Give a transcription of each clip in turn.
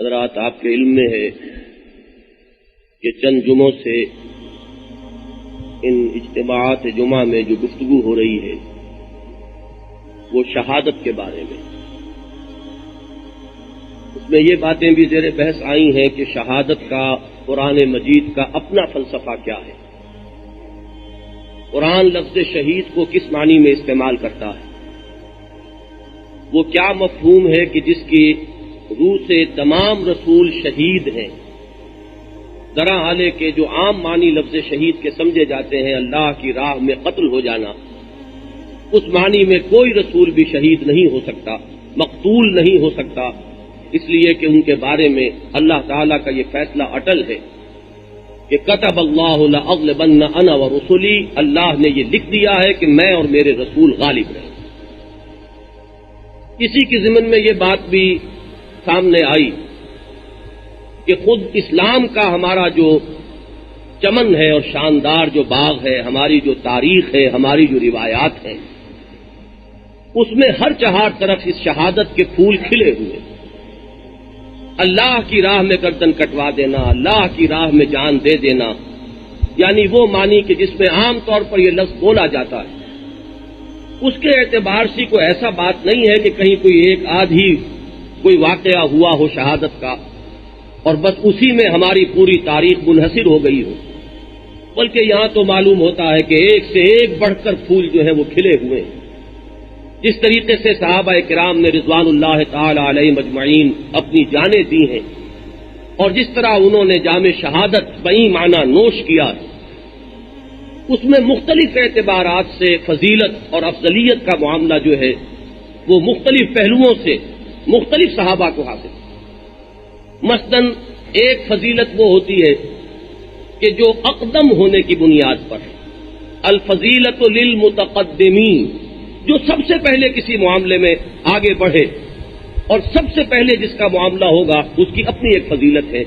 حضرات آپ کے علم میں ہے کہ چند جمعوں سے ان اجتماعات جمعہ میں جو گفتگو ہو رہی ہے وہ شہادت کے بارے میں، اس میں یہ باتیں بھی زیر بحث آئی ہیں کہ شہادت کا قرآن مجید کا اپنا فلسفہ کیا ہے، قرآن لفظ شہید کو کس معنی میں استعمال کرتا ہے، وہ کیا مفہوم ہے کہ جس کی روح سے تمام رسول شہید ہیں، ذرا حالے کہ جو عام معنی لفظ شہید کے سمجھے جاتے ہیں اللہ کی راہ میں قتل ہو جانا، اس معنی میں کوئی رسول بھی شہید نہیں ہو سکتا، مقتول نہیں ہو سکتا، اس لیے کہ ان کے بارے میں اللہ تعالیٰ کا یہ فیصلہ اٹل ہے کہ کتب اللہ لأغلبن انا ورسلی، اللہ نے یہ لکھ دیا ہے کہ میں اور میرے رسول غالب رہیں۔ اسی کے ضمن میں یہ بات بھی سامنے آئی کہ خود اسلام کا ہمارا جو چمن ہے اور شاندار جو باغ ہے، ہماری جو تاریخ ہے، ہماری جو روایات ہیں، اس میں ہر چہار طرف اس شہادت کے پھول کھلے ہوئے، اللہ کی راہ میں گردن کٹوا دینا، اللہ کی راہ میں جان دے دینا، یعنی وہ معنی کہ جس میں عام طور پر یہ لفظ بولا جاتا ہے، اس کے اعتبار سے کوئی ایسا بات نہیں ہے کہ کہیں کوئی ایک آدھی کوئی واقعہ ہوا ہو شہادت کا اور بس اسی میں ہماری پوری تاریخ منحصر ہو گئی ہو، بلکہ یہاں تو معلوم ہوتا ہے کہ ایک سے ایک بڑھ کر پھول جو ہیں وہ کھلے ہوئے ہیں۔ جس طریقے سے صحابہ کرام نے رضوان اللہ تعالی علیہ مجمعین اپنی جانیں دی ہیں اور جس طرح انہوں نے جام شہادت بئی معنی نوش کیا، اس میں مختلف اعتبارات سے فضیلت اور افضلیت کا معاملہ جو ہے وہ مختلف پہلوؤں سے مختلف صحابہ کو حاصل۔ مثلاً ایک فضیلت وہ ہوتی ہے کہ جو اقدم ہونے کی بنیاد پر، الفضیلت للمتقدمین، جو سب سے پہلے کسی معاملے میں آگے بڑھے اور سب سے پہلے جس کا معاملہ ہوگا اس کی اپنی ایک فضیلت ہے۔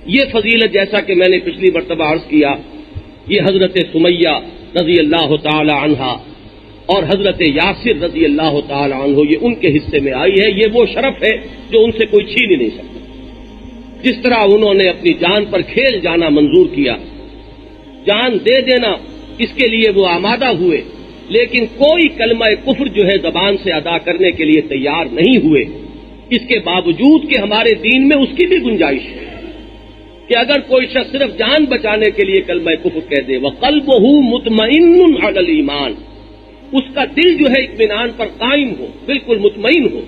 یہ فضیلت جیسا کہ میں نے پچھلی مرتبہ عرض کیا، یہ حضرت سمیہ رضی اللہ تعالی عنہا اور حضرت یاسر رضی اللہ تعالی عنہ یہ ان کے حصے میں آئی ہے۔ یہ وہ شرف ہے جو ان سے کوئی چھین ہی نہیں سکتا۔ جس طرح انہوں نے اپنی جان پر کھیل جانا منظور کیا، جان دے دینا اس کے لیے وہ آمادہ ہوئے، لیکن کوئی کلمہ کفر جو ہے زبان سے ادا کرنے کے لیے تیار نہیں ہوئے، اس کے باوجود کہ ہمارے دین میں اس کی بھی گنجائش ہے کہ اگر کوئی شخص صرف جان بچانے کے لیے کلمہ کفر کہہ دے، وَقَلْبُهُ مُطْمَئِنٌ عَلَى الْإِيمَانِ، اس کا دل جو ہے اطمینان پر قائم ہو، بالکل مطمئن ہو،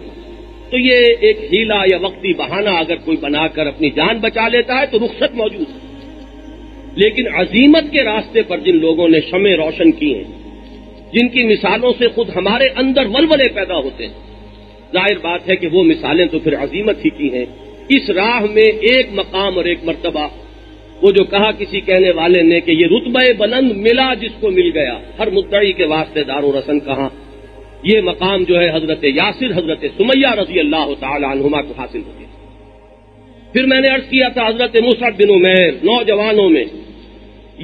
تو یہ ایک ہیلا یا وقتی بہانہ اگر کوئی بنا کر اپنی جان بچا لیتا ہے تو رخصت موجود ہے۔ لیکن عزیمت کے راستے پر جن لوگوں نے شمع روشن کی ہیں، جن کی مثالوں سے خود ہمارے اندر ولولے پیدا ہوتے ہیں، ظاہر بات ہے کہ وہ مثالیں تو پھر عزیمت ہی کی ہیں۔ اس راہ میں ایک مقام اور ایک مرتبہ، وہ جو کہا کسی کہنے والے نے کہ یہ رتبہ بلند ملا جس کو مل گیا، ہر مدعی کے واسطے دار و رسن کہاں، یہ مقام جو ہے حضرت یاسر حضرت سمیہ رضی اللہ تعالی عنہما کو حاصل ہو گیا۔ پھر میں نے عرض کیا تھا حضرت مصعب بن عمیر، نوجوانوں میں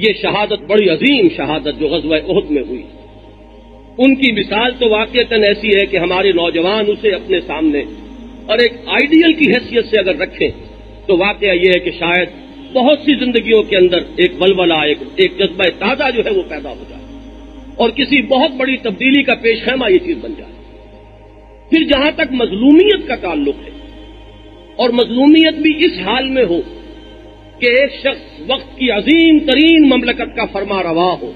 یہ شہادت بڑی عظیم شہادت جو غزوہ احد میں ہوئی، ان کی مثال تو واقعتاً ایسی ہے کہ ہمارے نوجوان اسے اپنے سامنے اور ایک آئیڈیل کی حیثیت سے اگر رکھیں تو واقعہ یہ ہے کہ شاید بہت سی زندگیوں کے اندر ایک ولولہ، ایک جذبہ تازہ جو ہے وہ پیدا ہو جائے اور کسی بہت بڑی تبدیلی کا پیش خیمہ یہ چیز بن جائے۔ پھر جہاں تک مظلومیت کا تعلق ہے، اور مظلومیت بھی اس حال میں ہو کہ ایک شخص وقت کی عظیم ترین مملکت کا فرما روا ہو،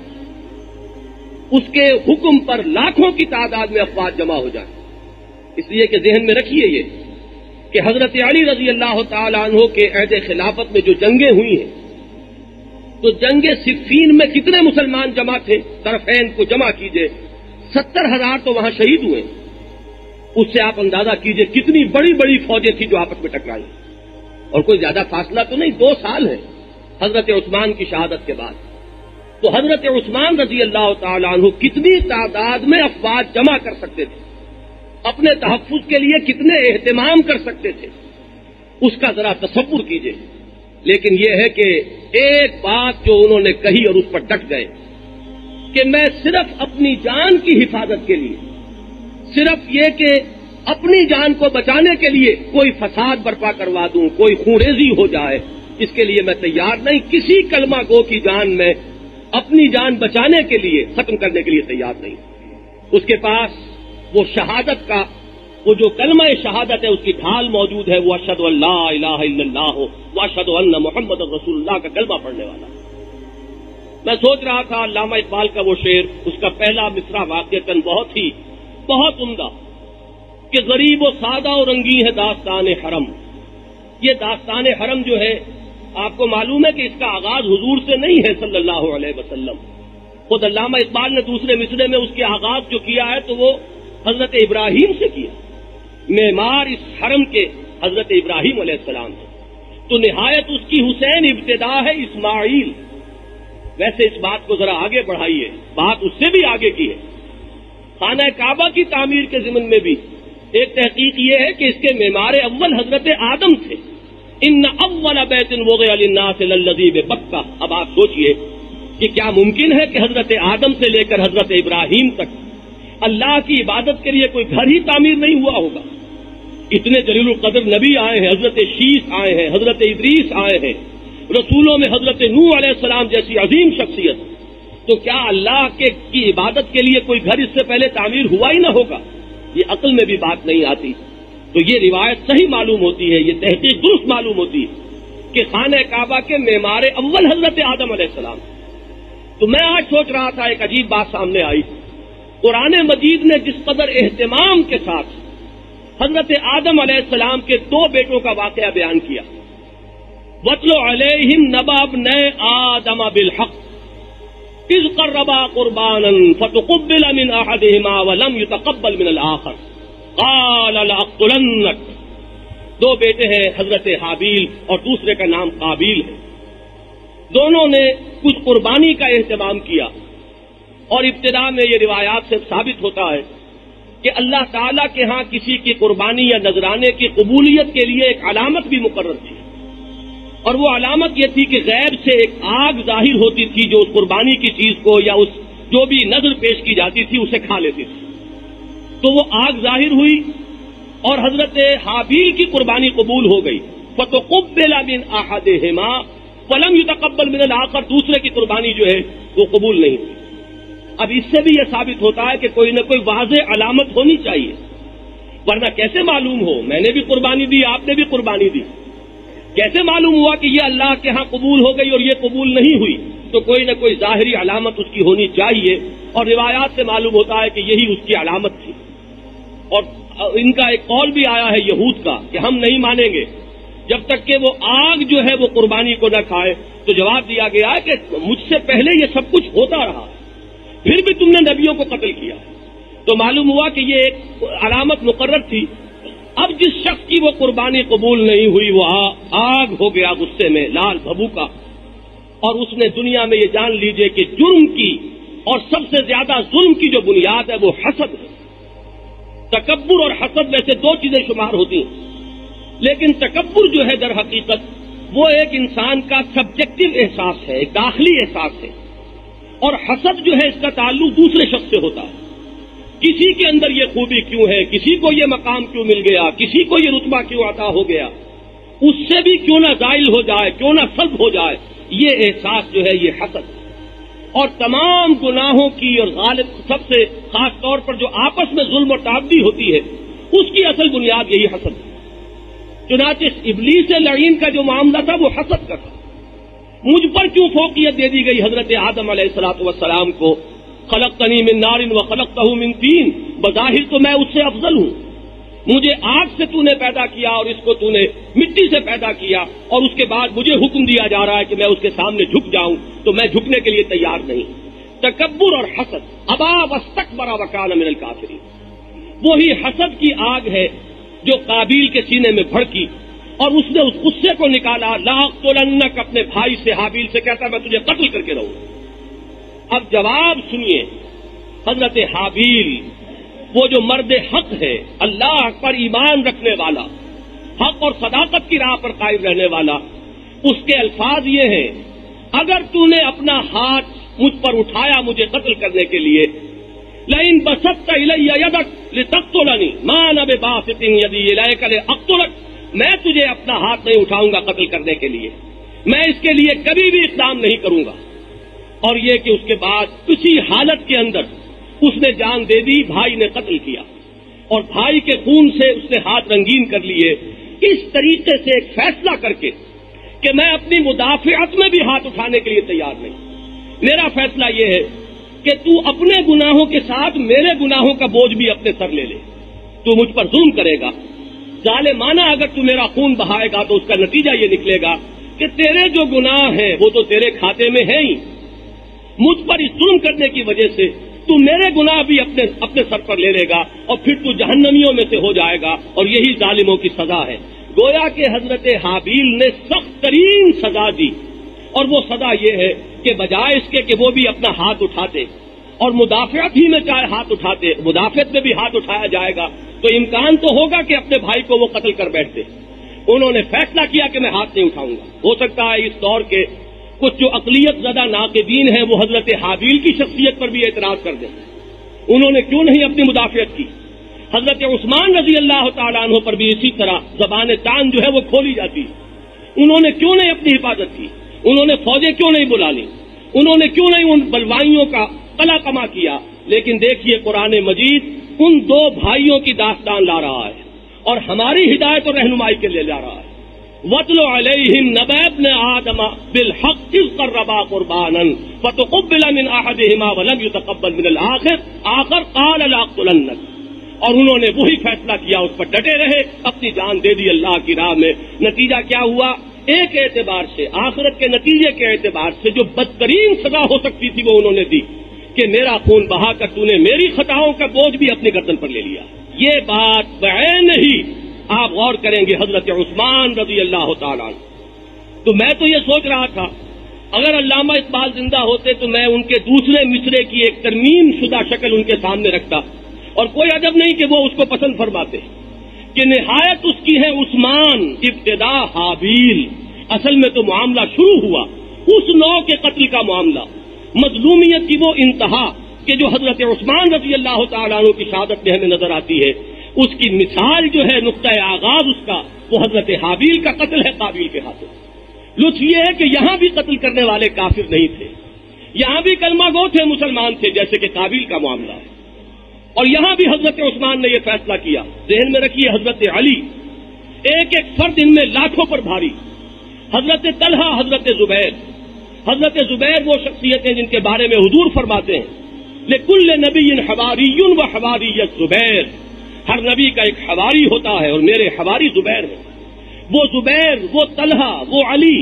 اس کے حکم پر لاکھوں کی تعداد میں افواج جمع ہو جائیں، اس لیے کہ ذہن میں رکھیے یہ کہ حضرت علی رضی اللہ تعالی عنہ کے عہد خلافت میں جو جنگیں ہوئی ہیں، تو جنگ صفین میں کتنے مسلمان جمع تھے؟ طرفین کو جمع کیجئے، 70,000 تو وہاں شہید ہوئے، اس سے آپ اندازہ کیجئے کتنی بڑی بڑی فوجیں تھیں جو آپس میں ٹکرائی، اور کوئی زیادہ فاصلہ تو نہیں، 2 سال ہے حضرت عثمان کی شہادت کے بعد۔ تو حضرت عثمان رضی اللہ تعالی عنہ کتنی تعداد میں افواج جمع کر سکتے تھے، اپنے تحفظ کے لیے کتنے اہتمام کر سکتے تھے، اس کا ذرا تصور کیجئے۔ لیکن یہ ہے کہ ایک بات جو انہوں نے کہی اور اس پر ڈٹ گئے کہ میں صرف اپنی جان کی حفاظت کے لیے، صرف یہ کہ اپنی جان کو بچانے کے لیے کوئی فساد برپا کروا دوں، کوئی خونریزی ہو جائے، اس کے لیے میں تیار نہیں. کسی کلمہ گو کی جان میں اپنی جان بچانے کے لیے، ختم کرنے کے لیے تیار نہیں. اس کے پاس وہ شہادت کا، وہ جو کلمہ شہادت ہے اس کی ڈھال موجود ہے، وہ اشہد ان لا الہ الا اللہ ہو، وہ اشہد ان محمد رسول اللہ کا کلمہ پڑھنے والا. میں سوچ رہا تھا علامہ اقبال کا وہ شعر، اس کا پہلا مصرع واقعتاً بہت عمدہ، کہ غریب و سادہ و رنگی ہے داستان حرم. یہ داستان حرم جو ہے، آپ کو معلوم ہے کہ اس کا آغاز حضور سے نہیں ہے صلی اللہ علیہ وسلم. خود علامہ اقبال نے دوسرے مصرعے میں اس کے آغاز جو کیا ہے تو وہ حضرت ابراہیم سے کیا. معمار اس حرم کے حضرت ابراہیم علیہ السلام ہے، تو نہایت اس کی حسین ابتدا ہے اسماعیل. ویسے اس بات کو ذرا آگے بڑھائیے، بات اس سے بھی آگے کی ہے. خانہ کعبہ کی تعمیر کے ضمن میں بھی ایک تحقیق یہ ہے کہ اس کے معمار اول حضرت آدم تھے. ان اول بیت وضع للناس للذی ببکہ. اب آپ سوچئے کہ کیا ممکن ہے کہ حضرت آدم سے لے کر حضرت ابراہیم تک اللہ کی عبادت کے لیے کوئی گھر ہی تعمیر نہیں ہوا ہوگا؟ اتنے جلیل القدر نبی آئے ہیں، حضرت شیس آئے ہیں، حضرت ادریس آئے ہیں، رسولوں میں حضرت نوح علیہ السلام جیسی عظیم شخصیت. تو کیا اللہ کی عبادت کے لیے کوئی گھر اس سے پہلے تعمیر ہوا ہی نہ ہوگا؟ یہ عقل میں بھی بات نہیں آتی. تو یہ روایت صحیح معلوم ہوتی ہے، یہ تحقیق درست معلوم ہوتی ہے کہ خانہ کعبہ کے معمار اول حضرت آدم علیہ السلام. تو میں آج سوچ رہا تھا، ایک عجیب بات سامنے آئی. قرآن مجید نے جس قدر اہتمام کے ساتھ حضرت آدم علیہ السلام کے دو بیٹوں کا واقعہ بیان کیا، وَاتْلُ عَلَيْهِمْ نَبَأَ ابْنَيْ آدَمَ بِالْحَقِّ إِذْ قَرَّبَا قُرْبَانًا فَتُقُبِّلَ مِنْ أَحَدِهِمَا وَلَمْ يُتَقَبَّلْ مِنَ الْآخَرِ قَالَ لَأَقْتُلَنَّكَ. دو بیٹے ہیں حضرت حابیل اور دوسرے کا نام قابیل ہے. دونوں نے کچھ قربانی کا اہتمام کیا، اور ابتدا میں یہ روایات سے ثابت ہوتا ہے کہ اللہ تعالیٰ کے ہاں کسی کی قربانی یا نذرانے کی قبولیت کے لیے ایک علامت بھی مقرر تھی، اور وہ علامت یہ تھی کہ غیب سے ایک آگ ظاہر ہوتی تھی جو اس قربانی کی چیز کو یا اس جو بھی نذر پیش کی جاتی تھی اسے کھا لیتی تھی. تو وہ آگ ظاہر ہوئی اور حضرت حابیل کی قربانی قبول ہو گئی. فَتُقُبِّلَ مِنْ أَحَدِهِمَا وَلَمْ يُتَقَبَّلْ مِنَ الْآخَرِ. دوسرے کی قربانی جو ہے وہ قبول نہیں ہوئی. اب اس سے بھی یہ ثابت ہوتا ہے کہ کوئی نہ کوئی واضح علامت ہونی چاہیے، ورنہ کیسے معلوم ہو میں نے بھی قربانی دی، آپ نے بھی قربانی دی، کیسے معلوم ہوا کہ یہ اللہ کے ہاں قبول ہو گئی اور یہ قبول نہیں ہوئی؟ تو کوئی نہ کوئی ظاہری علامت اس کی ہونی چاہیے، اور روایات سے معلوم ہوتا ہے کہ یہی اس کی علامت تھی. اور ان کا ایک قول بھی آیا ہے یہود کا کہ ہم نہیں مانیں گے جب تک کہ وہ آگ جو ہے وہ قربانی کو نہ کھائے. تو جواب دیا گیا ہے کہ مجھ سے پہلے یہ سب کچھ ہوتا رہا، پھر بھی تم نے نبیوں کو قتل کیا. تو معلوم ہوا کہ یہ ایک علامت مقرر تھی. اب جس شخص کی وہ قربانی قبول نہیں ہوئی وہ آگ ہو گیا غصے میں، لال بھبو کا، اور اس نے دنیا میں یہ جان لیجئے کہ جرم کی اور سب سے زیادہ ظلم کی جو بنیاد ہے وہ حسد ہے. تکبر اور حسد میں سے دو چیزیں شمار ہوتی ہیں، لیکن تکبر جو ہے در حقیقت وہ ایک انسان کا سبجیکٹو احساس ہے، ایک داخلی احساس ہے، اور حسد جو ہے اس کا تعلق دوسرے شخص سے ہوتا ہے. کسی کے اندر یہ خوبی کیوں ہے، کسی کو یہ مقام کیوں مل گیا، کسی کو یہ رتبہ کیوں عطا ہو گیا، اس سے بھی کیوں نہ زائل ہو جائے، کیوں نہ سلب ہو جائے، یہ احساس جو ہے یہ حسد. اور تمام گناہوں کی اور غالب سب سے خاص طور پر جو آپس میں ظلم اور تعدی ہوتی ہے اس کی اصل بنیاد یہی حسد ہے. چنانچہ ابلیس لعین کا جو معاملہ تھا وہ حسد کا تھا. مجھ پر کیوں فوقیت دے دی گئی حضرت آدم علیہ الصلوۃ والسلام کو؟ خلقتنی من نار وخلقتہ من طین. بظاہر تو میں اس سے افضل ہوں، مجھے آگ سے تو نے پیدا کیا اور اس کو تو نے مٹی سے پیدا کیا، اور اس کے بعد مجھے حکم دیا جا رہا ہے کہ میں اس کے سامنے جھک جاؤں، تو میں جھکنے کے لیے تیار نہیں. تکبر اور حسد، ابا واستکبر وکان من الکافرین. وہی حسد کی آگ ہے جو قابیل کے سینے میں بھڑکی اور اس نے اس غصے کو نکالا. لاقتلنک، اپنے بھائی سے حابیل سے کہتا میں تجھے قتل کر کے رہوں. اب جواب سنیے. حضرت حابیل وہ جو مرد حق ہے، اللہ پر ایمان رکھنے والا، حق اور صداقت کی راہ پر قائم رہنے والا، اس کے الفاظ یہ ہیں اگر تو نے اپنا ہاتھ مجھ پر اٹھایا مجھے قتل کرنے کے لیے لئن بسطت الی یدک لتقتلنی ما انا بباسط یدی الیک لاقتلک، میں تجھے اپنا ہاتھ نہیں اٹھاؤں گا قتل کرنے کے لیے، میں اس کے لیے کبھی بھی اقدام نہیں کروں گا۔ اور یہ کہ اس کے بعد کسی حالت کے اندر اس نے جان دے دی، بھائی نے قتل کیا اور بھائی کے خون سے اس نے ہاتھ رنگین کر لیے، اس طریقے سے ایک فیصلہ کر کے کہ میں اپنی مدافعت میں بھی ہاتھ اٹھانے کے لیے تیار نہیں، میرا فیصلہ یہ ہے کہ تو اپنے گناہوں کے ساتھ میرے گناہوں کا بوجھ بھی اپنے سر لے لے، تو مجھ پر ظلم کرے گا، ظالمانہ اگر تو میرا خون بہائے گا تو اس کا نتیجہ یہ نکلے گا کہ تیرے جو گناہ ہیں وہ تو تیرے کھاتے میں ہیں ہی، مجھ پر اس ظلم کرنے کی وجہ سے تو میرے گناہ بھی اپنے سر پر لے لے گا اور پھر تو جہنمیوں میں سے ہو جائے گا، اور یہی ظالموں کی سزا ہے۔ گویا کہ حضرت حابیل نے سخت ترین سزا دی، اور وہ سزا یہ ہے کہ بجائے اس کے کہ وہ بھی اپنا ہاتھ اٹھاتے اور مدافعت ہی میں چاہے ہاتھ اٹھاتے، مدافعت میں بھی ہاتھ اٹھایا جائے گا تو امکان تو ہوگا کہ اپنے بھائی کو وہ قتل کر بیٹھتے، انہوں نے فیصلہ کیا کہ میں ہاتھ نہیں اٹھاؤں گا۔ ہو سکتا ہے اس دور کے کچھ جو اقلیت زدہ ناقدین ہیں وہ حضرت حابیل کی شخصیت پر بھی اعتراض کر دیں، انہوں نے کیوں نہیں اپنی مدافعت کی؟ حضرت عثمان رضی اللہ تعالیٰ عنہ پر بھی اسی طرح زبان تان جو ہے وہ کھولی جاتی، انہوں نے کیوں نہیں اپنی حفاظت کی؟ انہوں نے فوجیں کیوں نہیں بلا لی؟ انہوں نے کیوں نہیں ان بلوائیوں کا قلع کما کیا؟ لیکن دیکھیے قرآن مجید ان دو بھائیوں کی داستان لا رہا ہے اور ہماری ہدایت اور رہنمائی کے لیے لا رہا ہے۔ وَاتْلُ عَلَيْهِمْ نَبَأَ ابْنَ آدَمَ بِالْحَقِّ إِذْ قَرَّبَا قُرْبَانًا فَتُقُبِّلَ مِنْ أَحَدِهِمَا وَلَمْ يُتَقَبَّلْ مِنَ الْآخَرِ قَالَ لَأَقْتُلَنَّكَ، اور انہوں نے وہی فیصلہ کیا، اس پر ڈٹے رہے، اپنی جان دے دی اللہ کی راہ میں۔ نتیجہ کیا ہوا؟ ایک اعتبار سے، آخرت کے نتیجے کے اعتبار سے جو بدترین سزا ہو سکتی تھی وہ انہوں نے دی کہ میرا خون بہا کر تو نے میری خطاؤں کا بوجھ بھی اپنی گردن پر لے لیا۔ یہ بات بعین ہی آپ غور کریں گے حضرت عثمان رضی اللہ تعالیٰ عنہ۔ تو میں تو یہ سوچ رہا تھا اگر علامہ اقبال زندہ ہوتے تو میں ان کے دوسرے مصرے کی ایک ترمیم شدہ شکل ان کے سامنے رکھتا، اور کوئی عجب نہیں کہ وہ اس کو پسند فرماتے کہ نہایت اس کی ہے عثمان ابتدا حابیل۔ اصل میں تو معاملہ شروع ہوا اس نو کے قتل کا معاملہ، مظلومیت کی وہ انتہا کہ جو حضرت عثمان رضی اللہ تعالیٰ عنہ کی شہادت میں ہمیں نظر آتی ہے، اس کی مثال جو ہے نقطۂ آغاز اس کا وہ حضرت حابیل کا قتل ہے قابیل کے ہاتھوں۔ لطف یہ ہے کہ یہاں بھی قتل کرنے والے کافر نہیں تھے، یہاں بھی کلمہ گو تھے، مسلمان تھے، جیسے کہ قابیل کا معاملہ ہے، اور یہاں بھی حضرت عثمان نے یہ فیصلہ کیا۔ ذہن میں رکھیے حضرت علی ایک ایک فرد ان میں لاکھوں پر بھاری، حضرت طلحہ، حضرت زبیر۔ حضرت زبیر وہ شخصیتیں جن کے بارے میں حضور فرماتے ہیں لکل نبی حواری و حواری زبیر، ہر نبی کا ایک حواری ہوتا ہے اور میرے حواری زبیر ہیں۔ وہ زبیر، وہ طلحہ، وہ علی،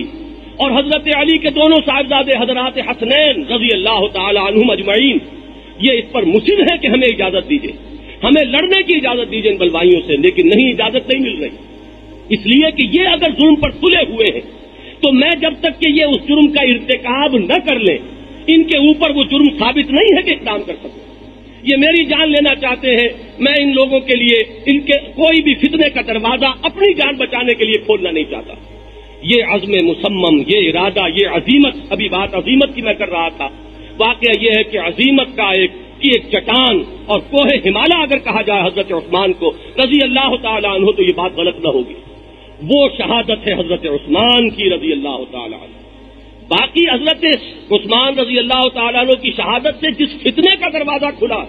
اور حضرت علی کے دونوں صاحبزادے حضرات حسنین رضی اللہ تعالی عنہم اجمعین، یہ اس پر مصر ہے کہ ہمیں اجازت دیجیے، ہمیں لڑنے کی اجازت دیجیے ان بلوائیوں سے، لیکن نہیں، اجازت نہیں مل رہی، اس لیے کہ یہ اگر ظلم پر تلے ہوئے ہیں تو میں جب تک کہ یہ اس جرم کا ارتکاب نہ کر لیں، ان کے اوپر وہ جرم ثابت نہیں ہے کہ اقدام کر سکوں۔ یہ میری جان لینا چاہتے ہیں، میں ان لوگوں کے لیے ان کے کوئی بھی فتنے کا دروازہ اپنی جان بچانے کے لیے کھولنا نہیں چاہتا۔ یہ عزم مصمم، یہ ارادہ، یہ عزیمت، ابھی بات عزیمت کی میں کر رہا تھا، واقعہ یہ ہے کہ عزیمت کا ایک چٹان اور کوہ ہمالیہ اگر کہا جائے حضرت عثمان کو رضی اللہ تعالیٰ عنہ تو یہ بات غلط نہ ہوگی۔ وہ شہادت ہے حضرت عثمان کی رضی اللہ تعالیٰ عنہ۔ باقی حضرت عثمان رضی اللہ تعالیٰ عنہ کی شہادت سے جس فتنے کا دروازہ کھلا،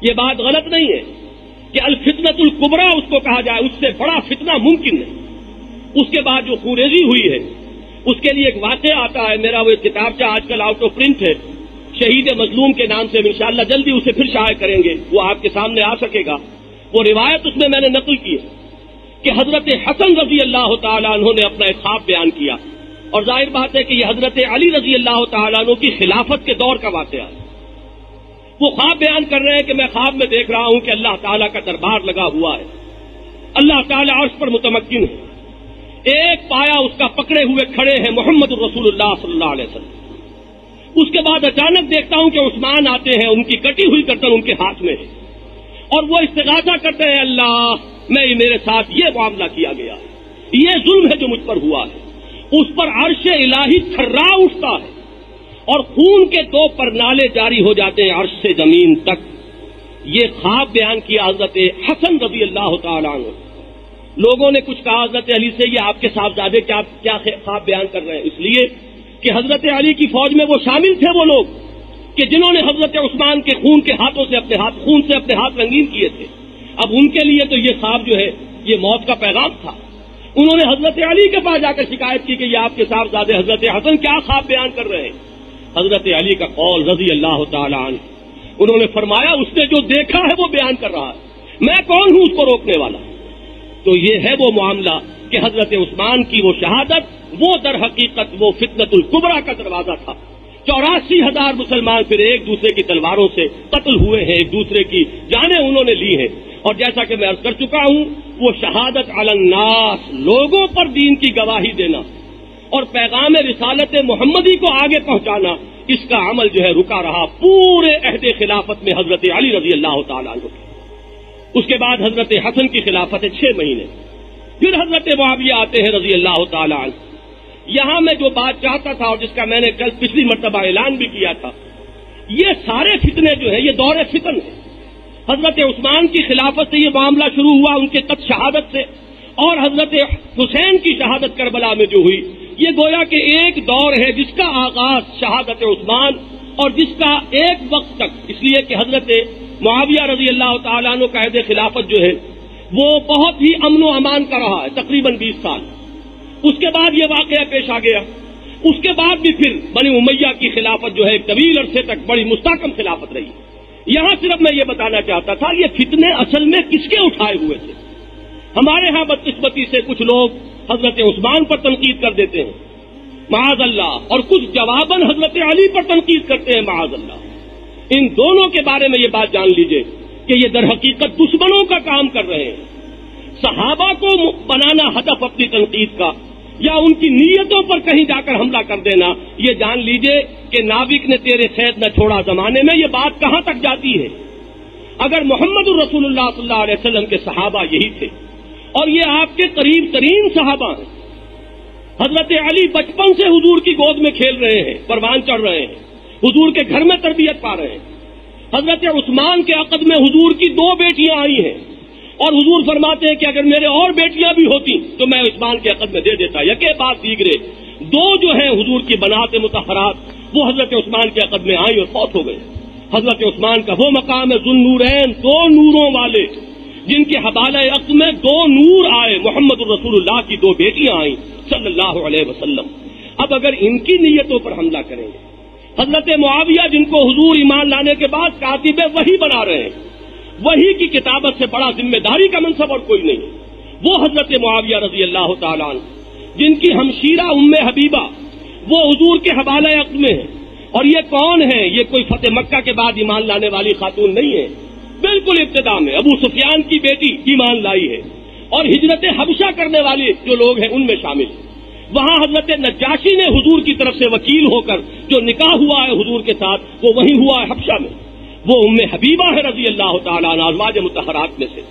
یہ بات غلط نہیں ہے کہ الفتنۃ الکبریٰ اس کو کہا جائے، اس سے بڑا فتنہ ممکن نہیں۔ اس کے بعد جو خوریزی ہوئی ہے اس کے لیے ایک واقعہ آتا ہے، میرا وہ کتابچہ آج کل آؤٹ آف پرنٹ ہے، شہید مظلوم کے نام سے، انشاءاللہ جلدی اسے پھر شائع کریں گے، وہ آپ کے سامنے آ سکے گا۔ وہ روایت اس میں نے نقل کی ہے کہ حضرت حسن رضی اللہ تعالیٰ عنہ نے اپنا ایک خواب بیان کیا، اور ظاہر بات ہے کہ یہ حضرت علی رضی اللہ تعالیٰ عنہ کی خلافت کے دور کا واقعہ ہے۔ وہ خواب بیان کر رہے ہیں کہ میں خواب میں دیکھ رہا ہوں کہ اللہ تعالیٰ کا دربار لگا ہوا ہے، اللہ تعالیٰ عرش پر متمکن ہے، ایک پایا اس کا پکڑے ہوئے کھڑے ہیں محمد الرسول اللہ صلی اللہ علیہ وسلم۔ اس کے بعد اچانک دیکھتا ہوں کہ عثمان آتے ہیں، ان کی کٹی ہوئی گردن ان کے ہاتھ میں ہے، اور وہ استغاثہ کرتے ہیں، اللہ میرے ساتھ یہ معاملہ کیا گیا، یہ ظلم ہے جو مجھ پر ہوا ہے۔ اس پر عرش الہی تھرا اٹھتا ہے اور خون کے دو پرنالے جاری ہو جاتے ہیں عرش سے زمین تک. یہ خواب بیان کیا حضرت حسن رضی اللہ تعالیٰ عنہ. لوگوں نے کچھ کہا حضرت علی سے یہ آپ کے صاحبزادے کیا خواب بیان کر رہے ہیں؟ اس لیے کہ حضرت علی کی فوج میں وہ شامل تھے وہ لوگ کہ جنہوں نے حضرت عثمان کے خون کے ہاتھوں سے خون سے اپنے ہاتھ رنگین کیے تھے. اب ان کے لیے تو یہ خواب جو ہے یہ موت کا پیغام تھا. انہوں نے حضرت علی کے پاس جا کر شکایت کی کہ یہ آپ کے صاحبزادے حضرت حسن کیا خواب بیان کر رہے ہیں. حضرت علی کا قول رضی اللہ تعالی عنہ، انہوں نے فرمایا اس نے جو دیکھا ہے وہ بیان کر رہا ہے، میں کون ہوں اس کو روکنے والا. تو یہ ہے وہ معاملہ کہ حضرت عثمان کی وہ شہادت وہ در حقیقت وہ فتنۃ الکبریٰ کا دروازہ تھا. 84,000 مسلمان پھر ایک دوسرے کی تلواروں سے قتل ہوئے ہیں، ایک دوسرے کی جانیں انہوں نے لی ہیں. اور جیسا کہ میں عرض کر چکا ہوں، وہ شہادت علی الناس، لوگوں پر دین کی گواہی دینا اور پیغام رسالت محمدی کو آگے پہنچانا، اس کا عمل جو ہے رکا رہا پورے عہد خلافت میں حضرت علی رضی اللہ تعالیٰ عنہ. اس کے بعد حضرت حسن کی خلافت 6 مہینے، پھر حضرت معاویہ آتے ہیں رضی اللہ تعالیٰ عنہ. یہاں میں جو بات چاہتا تھا اور جس کا میں نے کل پچھلی مرتبہ اعلان بھی کیا تھا، یہ سارے فتنے جو ہیں یہ دور فتن ہے. حضرت عثمان کی خلافت سے یہ معاملہ شروع ہوا، ان کے قتل شہادت سے، اور حضرت حسین کی شہادت کربلا میں جو ہوئی، یہ گویا کہ ایک دور ہے جس کا آغاز شہادت عثمان اور جس کا ایک وقت تک، اس لیے کہ حضرت معاویہ رضی اللہ تعالیٰ عنہ کا عہد خلافت جو ہے وہ بہت ہی امن و امان کا رہا ہے، تقریباً 20 سال. اس کے بعد یہ واقعہ پیش آ گیا. اس کے بعد بھی پھر بنی امیہ کی خلافت جو ہے ایک طویل عرصے تک بڑی مستحکم خلافت رہی. یہاں صرف میں یہ بتانا چاہتا تھا یہ فتنے اصل میں کس کے اٹھائے ہوئے تھے. ہمارے ہاں بدقسمتی سے کچھ لوگ حضرت عثمان پر تنقید کر دیتے ہیں معاذ اللہ، اور کچھ جواباً حضرت علی پر تنقید کرتے ہیں معاذ اللہ. ان دونوں کے بارے میں یہ بات جان لیجئے کہ یہ در حقیقت دشمنوں کا کام کر رہے ہیں. صحابہ کو بنانا ہدف اپنی تنقید کا یا ان کی نیتوں پر کہیں جا کر حملہ کر دینا، یہ جان لیجئے کہ ناوک نے تیرے قید نہ چھوڑا زمانے میں یہ بات کہاں تک جاتی ہے. اگر محمد الرسول اللہ صلی اللہ علیہ وسلم کے صحابہ یہی تھے اور یہ آپ کے قریب ترین صحابہ ہیں، حضرت علی بچپن سے حضور کی گود میں کھیل رہے ہیں، پروان چڑھ رہے ہیں، حضور کے گھر میں تربیت پا رہے ہیں. حضرت عثمان کے عقد میں حضور کی 2 بیٹیاں آئی ہیں اور حضور فرماتے ہیں کہ اگر میرے اور بیٹیاں بھی ہوتی تو میں عثمان کے عقد میں دے دیتا. یکے بعد دیگرے 2 جو ہیں حضور کی بنات مطہرات وہ حضرت عثمان کے عقد میں آئی اور فوت ہو گئے. حضرت عثمان کا وہ مقام ہے ذو النورین، 2 نوروں والے، جن کے حوالہ عقد میں 2 نور آئے. محمد الرسول اللہ کی 2 بیٹیاں آئیں صلی اللہ علیہ وسلم. اب اگر ان کی نیتوں پر حملہ کریں گے، حضرت معاویہ جن کو حضور ایمان لانے کے بعد کاتب وحی بنا رہے ہیں، وحی کی کتابت سے بڑا ذمہ داری کا منصب اور کوئی نہیں، وہ حضرت معاویہ رضی اللہ تعالیٰ عنہ جن کی ہمشیرہ حبیبہ وہ حضور کے حوالہ عقد میں ہے. اور یہ کون ہے؟ یہ کوئی فتح مکہ کے بعد ایمان لانے والی خاتون نہیں ہے، بالکل ابتدا میں ابو سفیان کی بیٹی ایمان لائی ہے اور ہجرت حبشہ کرنے والے جو لوگ ہیں ان میں شامل ہیں. وہاں حضرت نجاشی نے حضور کی طرف سے وکیل ہو کر جو نکاح ہوا ہے حضور کے ساتھ وہ وہیں ہوا ہے حبشہ میں. وہ حبیبہ ہے رضی اللہ تعالیٰ عنہ ازواج مطہرات میں سے.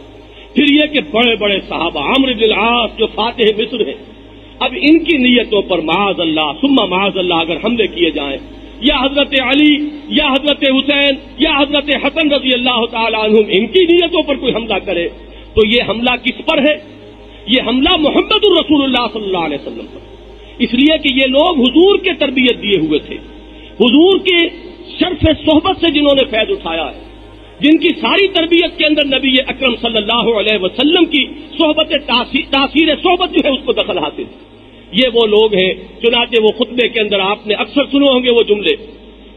پھر یہ کہ بڑے بڑے صحابہ عمرو بن العاص جو فاتح مصر ہیں، اب ان کی نیتوں پر معاذ اللہ ثم معاذ اللہ اگر حملے کیے جائیں، یا حضرت علی یا حضرت حسین یا حضرت حسن رضی اللہ تعالیٰ عنہم ان کی نیتوں پر کوئی حملہ کرے تو یہ حملہ کس پر ہے؟ یہ حملہ محمد الرسول اللہ صلی اللہ علیہ وسلم پر. اس لیے کہ یہ لوگ حضور کے تربیت دیے ہوئے تھے، حضور کے شرف صحبت سے جنہوں نے فیض اٹھایا ہے، جن کی ساری تربیت کے اندر نبی اکرم صلی اللہ علیہ وسلم کی صحبت تاثیر صحبت جو ہے اس کو دخل حاصل. یہ وہ لوگ ہیں. چنانچہ وہ خطبے کے اندر آپ نے اکثر سنے ہوں گے وہ جملے،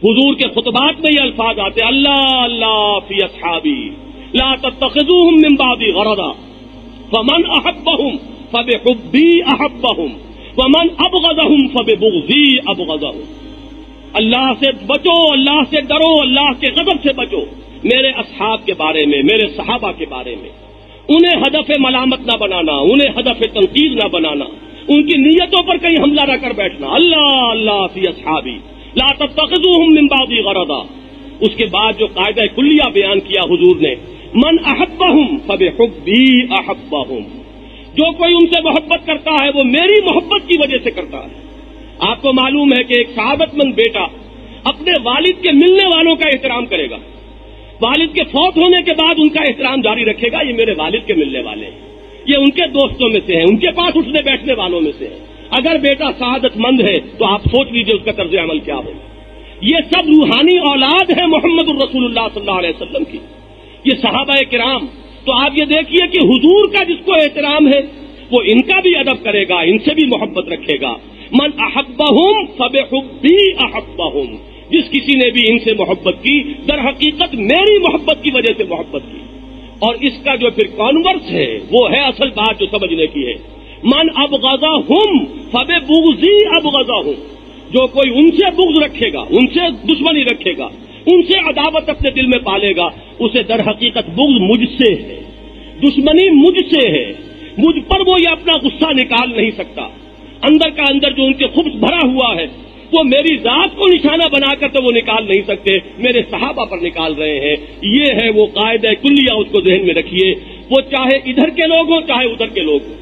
حضور کے خطبات میں یہ الفاظ آتے اللہ اللہ فی اصحابی لا تتخذوهم من بعدی غرضا فمن احبهم فبحبی احبهم ومن ابغضهم فببغضی ابغضهم. اللہ سے بچو، اللہ سے ڈرو، اللہ کے غضب سے بچو. میرے اصحاب کے بارے میں، میرے صحابہ کے بارے میں انہیں ہدف ملامت نہ بنانا، انہیں ہدف تنقید نہ بنانا، ان کی نیتوں پر کہیں حملہ نہ کر بیٹھنا. اللہ اللہ فی اصحابی لا تتخذوهم من بعدی غرضا. اس کے بعد جو قاعدہ کلیہ بیان کیا حضور نے، من احبهم فبحبی احبهم، جو کوئی ان سے محبت کرتا ہے وہ میری محبت کی وجہ سے کرتا ہے. آپ کو معلوم ہے کہ ایک سعادت مند بیٹا اپنے والد کے ملنے والوں کا احترام کرے گا، والد کے فوت ہونے کے بعد ان کا احترام جاری رکھے گا، یہ میرے والد کے ملنے والے ہیں، یہ ان کے دوستوں میں سے ہیں، ان کے پاس اٹھنے بیٹھنے والوں میں سے ہیں۔ اگر بیٹا سعادت مند ہے تو آپ سوچ لیجئے اس کا طرز عمل کیا ہو۔ یہ سب روحانی اولاد ہے محمد الرسول اللہ صلی اللہ علیہ وسلم کی، یہ صحابہ کرام۔ تو آپ یہ دیکھیے کہ حضور کا جس کو احترام ہے وہ ان کا بھی ادب کرے گا، ان سے بھی محبت رکھے گا۔ من احبہم فبحبی احبہم، جس کسی نے بھی ان سے محبت کی در حقیقت میری محبت کی وجہ سے محبت کی۔ اور اس کا جو پھر کانورس ہے وہ ہے اصل بات جو سمجھنے کی ہے، من ابغضہم فببغضی ابغضہم، جو کوئی ان سے بغض رکھے گا، ان سے دشمنی رکھے گا، ان سے عداوت اپنے دل میں پالے گا، اسے در حقیقت بغض مجھ سے ہے، دشمنی مجھ سے ہے، مجھ پر وہ یہ اپنا غصہ نکال نہیں سکتا۔ اندر کا اندر جو ان کے خبث بھرا ہوا ہے وہ میری ذات کو نشانہ بنا کر تو وہ نکال نہیں سکتے، میرے صحابہ پر نکال رہے ہیں۔ یہ ہے وہ قاعدہ کلیہ، اس کو ذہن میں رکھیے، وہ چاہے ادھر کے لوگ ہوں چاہے ادھر کے لوگ ہوں۔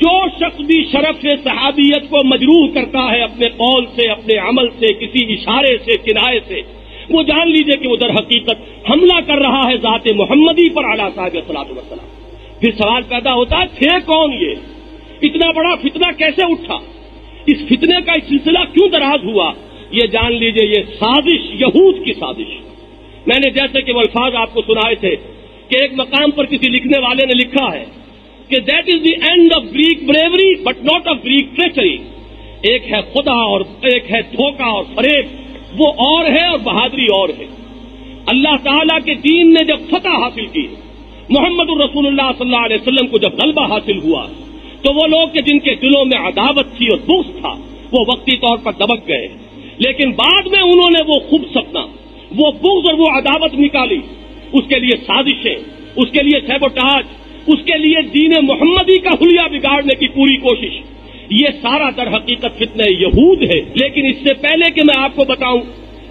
جو شخص بھی شرف سے صحابیت کو مجروح کرتا ہے اپنے قول سے، اپنے عمل سے، کسی اشارے سے، کنایے سے، وہ جان لیجئے کہ وہ در حقیقت حملہ کر رہا ہے ذات محمدی پر علیہ صاحب الصلاۃ والسلام۔ پھر سوال پیدا ہوتا ہے تھے کون یہ، اتنا بڑا فتنہ کیسے اٹھا، اس فتنے کا سلسلہ کیوں دراز ہوا؟ یہ جان لیجئے یہ سازش، یہود کی سازش۔ میں نے جیسے کہ وہ الفاظ آپ کو سنائے تھے کہ ایک مقام پر کسی لکھنے والے نے لکھا ہے کہ that is the end of Greek bravery but not of Greek treachery, ایک ہے خدا اور ایک ہے دھوکہ اور فریب، وہ اور ہے اور بہادری اور ہے۔ اللہ تعالیٰ کے دین نے جب فتح حاصل کی، محمد الرسول اللہ صلی اللہ علیہ وسلم کو جب غلبہ حاصل ہوا، تو وہ لوگ کہ جن کے دلوں میں عداوت تھی اور بغض تھا وہ وقتی طور پر دبک گئے، لیکن بعد میں انہوں نے وہ خوب سپنا، وہ بغض اور وہ عداوت نکالی، اس کے لیے سازشیں، اس کے لیے سیبوٹاج، اس کے لیے دین محمدی کا حلیہ بگاڑنے کی پوری کوشش۔ یہ سارا در حقیقت فتنہ یہود ہے۔ لیکن اس سے پہلے کہ میں آپ کو بتاؤں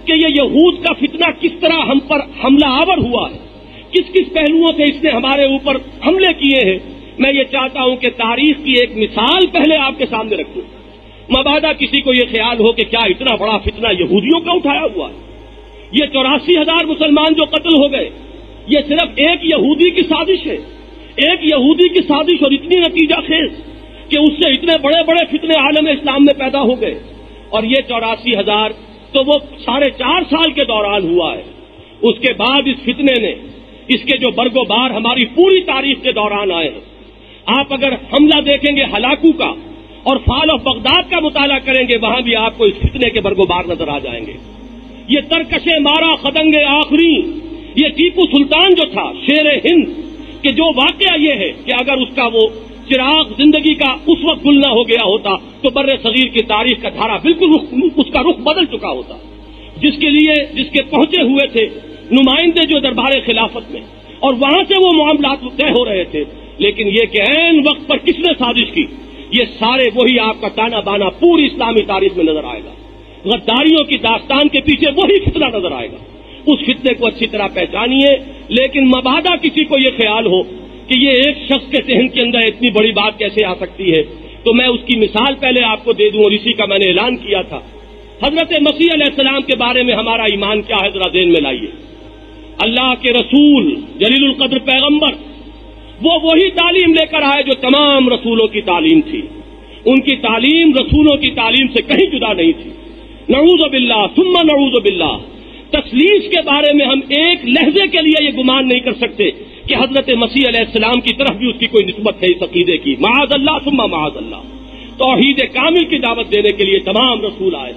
کہ یہ یہود کا فتنہ کس طرح ہم پر حملہ آور ہوا ہے، کس کس پہلوؤں سے اس نے ہمارے اوپر حملے کیے ہیں، میں یہ چاہتا ہوں کہ تاریخ کی ایک مثال پہلے آپ کے سامنے رکھوں، مبادا کسی کو یہ خیال ہو کہ کیا اتنا بڑا فتنہ یہودیوں کا اٹھایا ہوا ہے۔ یہ 84,000 مسلمان جو قتل ہو گئے، یہ صرف ایک یہودی کی سازش ہے، ایک یہودی کی سازش، اور اتنی نتیجہ خیز کہ اس سے اتنے بڑے بڑے فتنے عالم اسلام میں پیدا ہو گئے۔ اور یہ 84,000 تو وہ 4.5 سال کے دوران ہوا ہے۔ اس کے بعد اس فتنے نے، اس کے جو برگ و بار ہماری پوری تاریخ کے دوران آئے ہیں، آپ اگر حملہ دیکھیں گے ہلاکو کا اور فال آف بغداد کا مطالعہ کریں گے، وہاں بھی آپ کو اس فتنے کے برگ و بار نظر آ جائیں گے۔ یہ ترکش مارا خدنگ آخری، یہ ٹیپو سلطان جو تھا شیر ہند، کہ جو واقعہ یہ ہے کہ اگر اس کا وہ چراغ زندگی کا اس وقت گل نہ ہو گیا ہوتا تو بر صغیر کی تاریخ کا دھارا بالکل اس کا رخ بدل چکا ہوتا، جس کے پہنچے ہوئے تھے نمائندے جو دربار خلافت میں، اور وہاں سے وہ معاملات طے ہو رہے تھے۔ لیکن یہ کہ عین وقت پر کس نے سازش کی، یہ سارے وہی آپ کا تانا بانا پوری اسلامی تاریخ میں نظر آئے گا۔ غداریوں کی داستان کے پیچھے وہی فتنہ نظر آئے گا۔ اس فتنے کو اچھی طرح پہچانیے، لیکن مبادا کسی کو یہ خیال ہو کہ یہ ایک شخص کے ذہن کے اندر اتنی بڑی بات کیسے آ سکتی ہے، تو میں اس کی مثال پہلے آپ کو دے دوں، اور اسی کا میں نے اعلان کیا تھا۔ حضرت مسیح علیہ السلام کے بارے میں ہمارا ایمان کیا ہے، ذرا ذہن میں لائیے۔ اللہ کے رسول جلیل القدر پیغمبر، وہ وہی تعلیم لے کر آئے جو تمام رسولوں کی تعلیم تھی۔ ان کی تعلیم رسولوں کی تعلیم سے کہیں جدا نہیں تھی۔ نعوذ باللہ ثم نعوذ باللہ، تثلیث کے بارے میں ہم ایک لہجے کے لیے یہ گمان نہیں کر سکتے کہ حضرت مسیح علیہ السلام کی طرف بھی اس کی کوئی نسبت ہے اس عقیدے کی، معاذ اللہ ثم معاذ اللہ۔ توحید کامل کی دعوت دینے کے لیے تمام رسول آئے،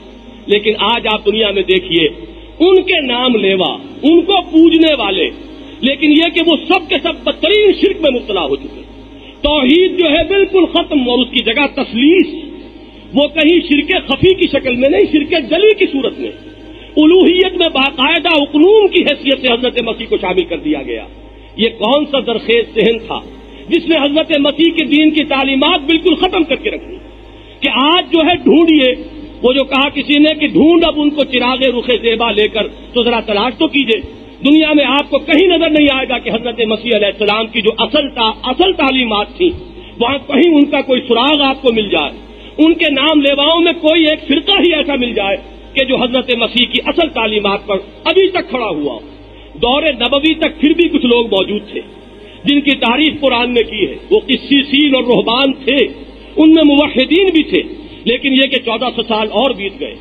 لیکن آج آپ دنیا میں دیکھیے ان کے نام لیوا، ان کو پوجنے والے، لیکن یہ کہ وہ سب کے سب بدترین شرک میں مبتلا ہو چکے۔ توحید جو ہے بالکل ختم، اور اس کی جگہ تثلیث، وہ کہیں شرک خفی کی شکل میں نہیں، شرک جلی کی صورت میں، الوہیت میں باقاعدہ اقنوم کی حیثیت سے حضرت مسیح کو شامل کر دیا گیا۔ یہ کون سا درخیز ذہن تھا جس نے حضرت مسیح کے دین کی تعلیمات بالکل ختم کر کے رکھی، کہ آج جو ہے ڈھونڈیے، وہ جو کہا کسی نے کہ ڈھونڈ اب ان کو چراغ رخ زیبا لے کر، تو ذرا تلاش تو کیجئے، دنیا میں آپ کو کہیں نظر نہیں آئے گا کہ حضرت مسیح علیہ السلام کی جو اصل تعلیمات تھیں وہاں کہیں ان کا کوئی سراغ آپ کو مل جائے، ان کے نام لیواؤں میں کوئی ایک فرقہ ہی ایسا مل جائے کہ جو حضرت مسیح کی اصل تعلیمات پر ابھی تک کھڑا ہوا ہو۔ دور نبوی تک پھر بھی کچھ لوگ موجود تھے جن کی تعریف قرآن نے کی ہے، وہ قسیسین اور رہبان تھے، ان میں موحدین بھی تھے، لیکن یہ کہ 1400 سال اور بیت گئے۔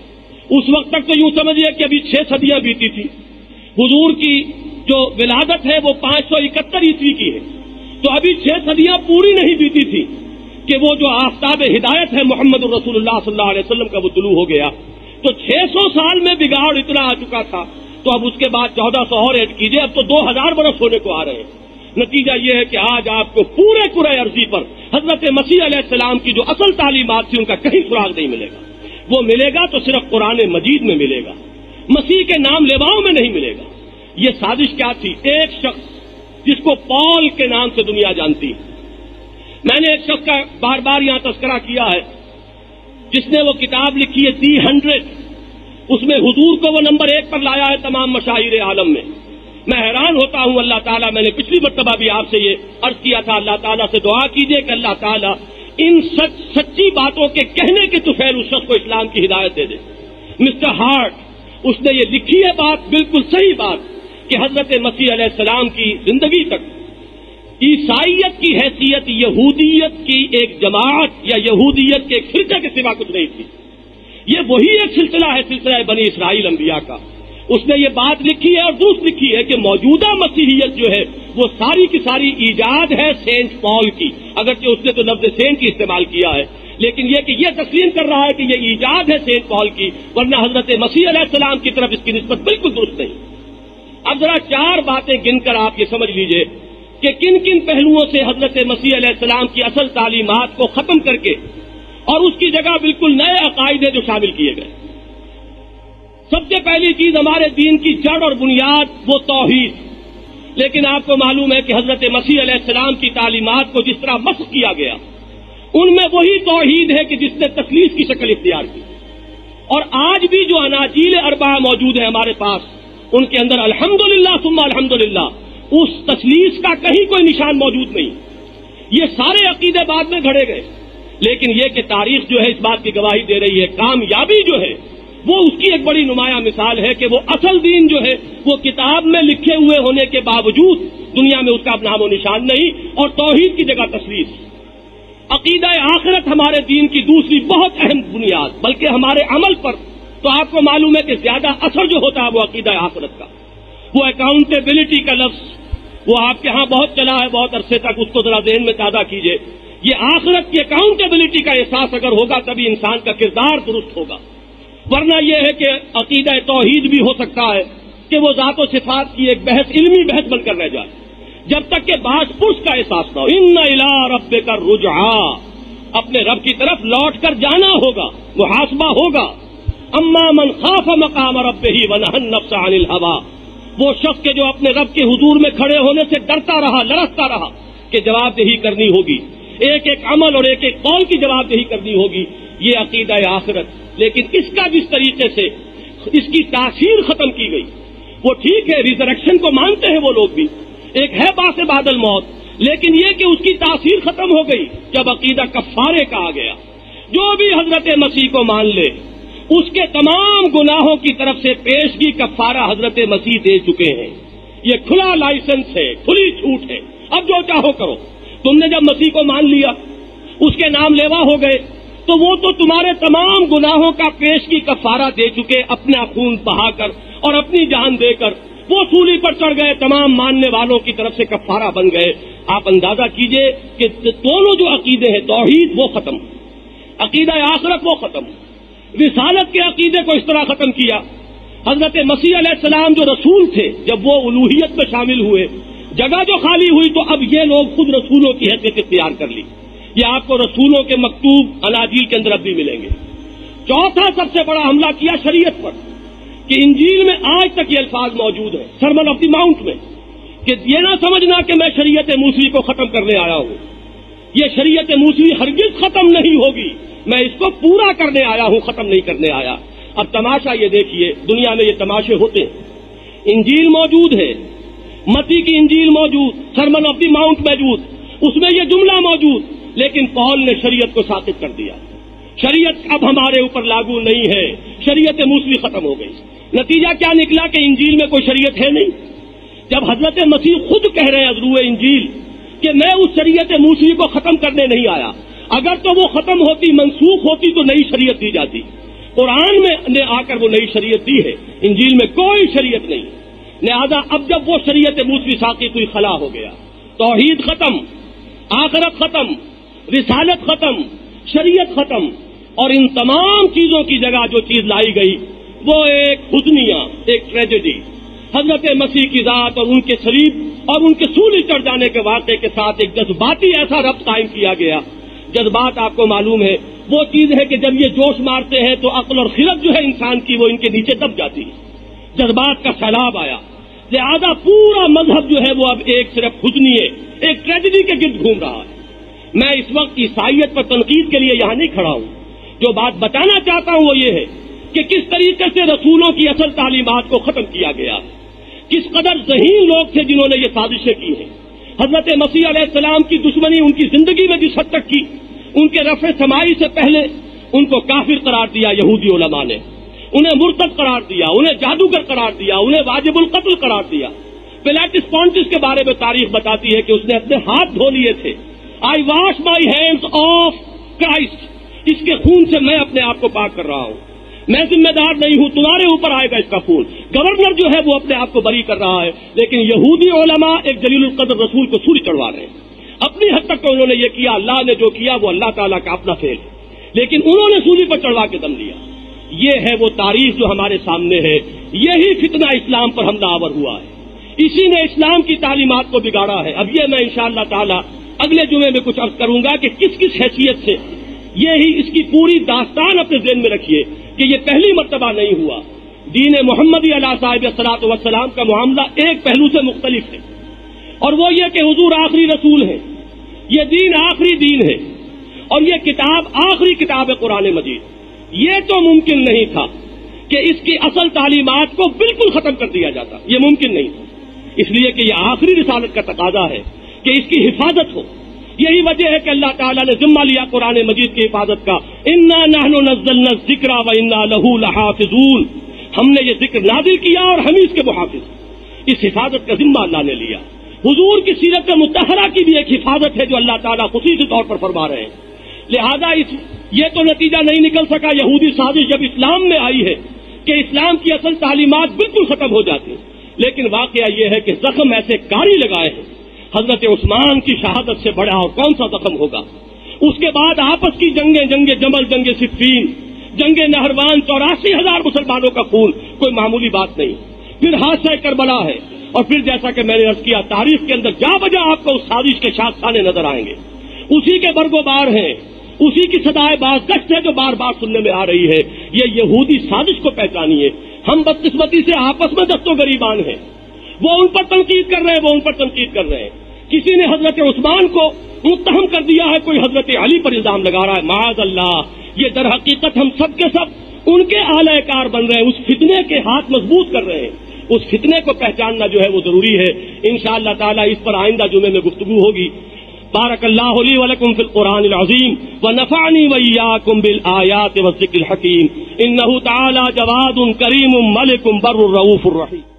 اس وقت تک تو یوں سمجھیے کہ ابھی 6 صدیاں بیتی تھی۔ حضور کی جو ولادت ہے وہ 571 عیسوی کی ہے، تو ابھی 6 صدیاں پوری نہیں بیتی تھی کہ وہ جو آفتاب ہدایت ہے محمد الرسول اللہ صلی اللہ علیہ وسلم کا وہ طلوع ہو گیا۔ تو 600 سال میں بگاڑ اتنا آ چکا تھا، تو اب اس کے بعد 1400 اور ایڈ کیجئے، اب تو 2000 برس ہونے کو آ رہے ہیں۔ نتیجہ یہ ہے کہ آج آپ کو پورے کرۂ ارضی پر حضرت مسیح علیہ السلام کی جو اصل تعلیمات تھی ان کا کہیں سراغ نہیں ملے گا۔ وہ ملے گا تو صرف قرآن مجید میں ملے گا، مسیح کے نام لیواؤں میں نہیں ملے گا۔ یہ سازش کیا تھی؟ ایک شخص جس کو پال کے نام سے دنیا جانتی ہے، میں نے ایک شخص کا بار بار یہاں تذکرہ کیا ہے جس نے وہ کتاب لکھی ہے دی 100، اس میں حضور کو وہ نمبر 1 پر لایا ہے تمام مشاہیر عالم میں۔ میں حیران ہوتا ہوں، اللہ تعالیٰ، میں نے پچھلی مرتبہ بھی آپ سے یہ عرض کیا تھا، اللہ تعالیٰ سے دعا کیجیے کہ اللہ تعالیٰ ان سچی باتوں کے کہنے کے طفیل اس شخص کو اسلام کی ہدایت دے دے۔ مسٹر ہارٹ، اس نے یہ لکھی ہے بات، بالکل صحیح بات، کہ حضرت مسیح علیہ السلام کی زندگی تک عیسائیت کی حیثیت یہودیت کی ایک جماعت یا یہودیت کے ایک فرقے کے سوا کچھ نہیں تھی۔ یہ وہی ایک سلسلہ ہے، سلسلہ بنی اسرائیل انبیاء کا۔ اس نے یہ بات لکھی ہے اور دوسری لکھی ہے کہ موجودہ مسیحیت جو ہے وہ ساری کی ساری ایجاد ہے سینٹ پال کی، اگرچہ اس نے تو لفظ سینٹ کی استعمال کیا ہے، لیکن یہ کہ یہ تسلیم کر رہا ہے کہ یہ ایجاد ہے سینٹ پال کی، ورنہ حضرت مسیح علیہ السلام کی طرف اس کی نسبت بالکل درست نہیں۔ اب ذرا 4 باتیں گن کر آپ یہ سمجھ لیجئے کہ کن کن پہلوؤں سے حضرت مسیح علیہ السلام کی اصل تعلیمات کو ختم کر کے اور اس کی جگہ بالکل نئے عقائد جو شامل کیے گئے۔ سب سے پہلی چیز ہمارے دین کی جڑ اور بنیاد وہ توحید، لیکن آپ کو معلوم ہے کہ حضرت مسیح علیہ السلام کی تعلیمات کو جس طرح مسخ کیا گیا، ان میں وہی توحید ہے کہ جس نے تثلیث کی شکل اختیار کی۔ اور آج بھی جو اناجیل 4 موجود ہیں ہمارے پاس، ان کے اندر الحمدللہ ثم الحمدللہ اس تثلیث کا کہیں کوئی نشان موجود نہیں۔ یہ سارے عقیدے بعد میں گھڑے گئے، لیکن یہ کہ تاریخ جو ہے اس بات کی گواہی دے رہی ہے، کامیابی جو ہے وہ اس کی ایک بڑی نمایاں مثال ہے کہ وہ اصل دین جو ہے وہ کتاب میں لکھے ہوئے ہونے کے باوجود دنیا میں اس کا نام و نشان نہیں، اور توحید کی جگہ تثلیث۔ عقیدہ آخرت ہمارے دین کی دوسری بہت اہم بنیاد، بلکہ ہمارے عمل پر تو آپ کو معلوم ہے کہ زیادہ اثر جو ہوتا ہے وہ عقیدہ آخرت کا۔ وہ اکاؤنٹیبلٹی کا لفظ وہ آپ کے ہاں بہت چلا ہے بہت عرصے تک، اس کو ذرا ذہن میں تازہ کیجئے۔ یہ آخرت کی اکاؤنٹیبلٹی کا احساس اگر ہوگا تبھی انسان کا کردار درست ہوگا، ورنہ یہ ہے کہ عقیدہ توحید بھی ہو سکتا ہے کہ وہ ذات و صفات کی ایک بحث، علمی بحث بن کر رہ جائے، جب تک کہ باس پرس کا احساس نہ ہو۔ ان الی ربک الرجعا، اپنے رب کی طرف لوٹ کر جانا ہوگا، محاسبہ ہوگا۔ اما من خاف مقام ربہ ونہى النفس عن الہوى، وہ شخص کے جو اپنے رب کے حضور میں کھڑے ہونے سے ڈرتا رہا، لرزتا رہا کہ جواب دہی کرنی ہوگی، ایک ایک عمل اور ایک ایک قول کی جواب دہی کرنی ہوگی، یہ عقیدہ آخرت۔ لیکن اس کا جس طریقے سے اس کی تاثیر ختم کی گئی، وہ ٹھیک ہے، ریزریکشن کو مانتے ہیں وہ لوگ بھی، ایک ہے باس بعد الموت، لیکن یہ کہ اس کی تاثیر ختم ہو گئی جب عقیدہ کفارے کا آ گیا۔ جو بھی حضرت مسیح کو مان لے اس کے تمام گناہوں کی طرف سے پیشگی کفارہ حضرت مسیح دے چکے ہیں۔ یہ کھلا لائسنس ہے، کھلی چھوٹ ہے، اب جو چاہو کرو۔ تم نے جب مسیح کو مان لیا، اس کے نام لیوا ہو گئے، تو وہ تو تمہارے تمام گناہوں کا پیشگی کفارہ دے چکے، اپنا خون بہا کر اور اپنی جان دے کر وہ سولی پر چڑھ گئے، تمام ماننے والوں کی طرف سے کفارہ بن گئے۔ آپ اندازہ کیجئے کہ دونوں جو عقیدے ہیں، توحید وہ ختم، عقیدہ آخرت وہ ختم، رسالت کے عقیدے کو اس طرح ختم کیا۔ حضرت مسیح علیہ السلام جو رسول تھے، جب وہ الوہیت میں شامل ہوئے، جگہ جو خالی ہوئی تو اب یہ لوگ خود رسولوں کی حیثیت اختیار کر لی۔ یہ آپ کو رسولوں کے مکتوب اناجیل کے اندر اب بھی ملیں گے۔ چوتھا سب سے بڑا حملہ کیا شریعت پر، کہ انجیل میں آج تک یہ الفاظ موجود ہیں سرمن آف دی ماؤنٹ میں، کہ یہ نہ سمجھنا کہ میں شریعت موسوی کو ختم کرنے آیا ہوں، یہ شریعت موسوی ہرگز ختم نہیں ہوگی، میں اس کو پورا کرنے آیا ہوں، ختم نہیں کرنے آیا۔ اب تماشا یہ دیکھیے، دنیا میں یہ تماشے ہوتے ہیں، انجیل موجود ہے، متی کی انجیل موجود، سرمن آف دی ماؤنٹ موجود، اس میں یہ جملہ موجود، لیکن پال نے شریعت کو ساقط کر دیا۔ شریعت اب ہمارے اوپر لاگو نہیں ہے، شریعت موسوی ختم ہو گئی. نتیجہ کیا نکلا کہ انجیل میں کوئی شریعت ہے نہیں. جب حضرت مسیح خود کہہ رہے ہیں از روئے انجیل کہ میں اس شریعت موسوی کو ختم کرنے نہیں آیا، اگر تو وہ ختم ہوتی، منسوخ ہوتی تو نئی شریعت دی جاتی. قرآن میں نے آ کر وہ نئی شریعت دی ہے، انجیل میں کوئی شریعت نہیں. لہذا اب جب وہ شریعت موسوی ساقط ہوئی، خلا ہو گیا، توحید ختم، آخرت ختم، رسالت ختم، شریعت ختم، اور ان تمام چیزوں کی جگہ جو چیز لائی گئی وہ ایک حزنیہ، ایک ٹریجڈی، حضرت مسیح کی ذات اور ان کے صلیب اور ان کے سولی چڑھ جانے کے واقعے کے ساتھ ایک جذباتی ایسا ربط قائم کیا گیا. جذبات آپ کو معلوم ہے وہ چیز ہے کہ جب یہ جوش مارتے ہیں تو عقل اور خرد جو ہے انسان کی وہ ان کے نیچے دب جاتی ہے. جذبات کا سیلاب آیا، لہذا پورا مذہب جو ہے وہ اب ایک صرف حزنیے، ایک ٹریجڈی کے گرد گھوم رہا ہے. میں اس وقت عیسائیت پر تنقید کے لیے یہاں نہیں کھڑا ہوں. جو بات بتانا چاہتا ہوں وہ یہ ہے کہ کس طریقے سے رسولوں کی اصل تعلیمات کو ختم کیا گیا، کس قدر ذہین لوگ تھے جنہوں نے یہ سازشیں کی ہیں. حضرت مسیح علیہ السلام کی دشمنی ان کی زندگی میں جس حد تک کی، ان کے رفع سمائی سے پہلے ان کو کافر قرار دیا یہودی علماء نے، انہیں مرتد قرار دیا، انہیں جادوگر قرار دیا، انہیں واجب القتل قرار دیا. پیلاٹس پونٹس کے بارے میں تاریخ بتاتی ہے کہ اس نے اپنے ہاتھ دھو لیے تھے. I wash my hands of Christ, اس کے خون سے میں اپنے آپ کو پاک کر رہا ہوں، میں ذمہ دار نہیں ہوں، تمہارے اوپر آئے گا اس کا خون. گورنر جو ہے وہ اپنے آپ کو بری کر رہا ہے، لیکن یہودی علماء ایک جلیل القدر رسول کو سولی چڑھوا رہے ہیں. اپنی حد تک تو انہوں نے یہ کیا، اللہ نے جو کیا وہ اللہ تعالیٰ کا اپنا فعل ہے، لیکن انہوں نے سولی پر چڑھوا کے دم لیا. یہ ہے وہ تاریخ جو ہمارے سامنے ہے. یہی فتنہ اسلام پر حملہ آور ہوا ہے، اسی نے اسلام کی تعلیمات کو بگاڑا ہے. اب یہ میں انشاءاللہ تعالیٰ اگلے جمعے میں کچھ عرض کروں گا کہ کس کس حیثیت سے یہی اس کی پوری داستان اپنے ذہن میں رکھیے کہ یہ پہلی مرتبہ نہیں ہوا. دین محمدی علیہ صاحب الصلاۃ والسلام کا معاملہ ایک پہلو سے مختلف ہے، اور وہ یہ کہ حضور آخری رسول ہے، یہ دین آخری دین ہے، اور یہ کتاب آخری کتاب ہے قرآن مجید. یہ تو ممکن نہیں تھا کہ اس کی اصل تعلیمات کو بالکل ختم کر دیا جاتا، یہ ممکن نہیں تھا، اس لیے کہ یہ آخری رسالت کا تقاضا ہے کہ اس کی حفاظت ہو. یہی وجہ ہے کہ اللہ تعالیٰ نے ذمہ لیا قرآن مجید کی حفاظت کا. انا نحن نزلنا الذکر وانا لہ لحافظون، ہم نے یہ ذکر نازل کیا اور ہم اس کے محافظ. اس حفاظت کا ذمہ اللہ نے لیا. حضور کی سیرت مطہرہ کی بھی ایک حفاظت ہے جو اللہ تعالیٰ خصوصی طور پر فرما رہے ہیں. لہذا یہ تو نتیجہ نہیں نکل سکا یہودی سازش جب اسلام میں آئی ہے کہ اسلام کی اصل تعلیمات بالکل ختم ہو جاتی، لیکن واقعہ یہ ہے کہ زخم ایسے کاری لگائے ہیں. حضرت عثمان کی شہادت سے بڑا اور کون سا زخم ہوگا؟ اس کے بعد آپس کی جنگیں، جنگ جمل، جنگ صفین، جنگ نہروان، 84,000 مسلمانوں کا خون کوئی معمولی بات نہیں. پھر حادثہ کربلا ہے، اور پھر جیسا کہ میں نے عرض کیا تاریخ کے اندر جا بجا آپ کو اس سازش کے شاخسانے نظر آئیں گے. اسی کے برگ و بار ہیں، اسی کی صدائے بازگشت ہے جو بار بار سننے میں آ رہی ہے. یہ یہودی سازش کو پہچانیے. ہم بدقسمتی سے آپس میں دست و گریبان ہیں، وہ ان پر تنقید کر رہے ہیں، وہ ان پر تنقید کر رہے ہیں. کسی نے حضرت عثمان کو متہم کر دیا ہے، کوئی حضرت علی پر الزام لگا رہا ہے. معاذ اللہ، یہ در حقیقت ہم سب کے سب ان کے اعلی کار بن رہے ہیں، اس فتنے کے ہاتھ مضبوط کر رہے ہیں. اس فتنے کو پہچاننا جو ہے وہ ضروری ہے. انشاءاللہ تعالی اس پر آئندہ جمعے میں گفتگو ہوگی. بارک اللہ لی ولکم فی القرآن العظیم ونفعنی وإیاکم بالآیات والذکر الحکیم. انہ تعالی جواد کریم ملک بر الرؤوف الرحیم.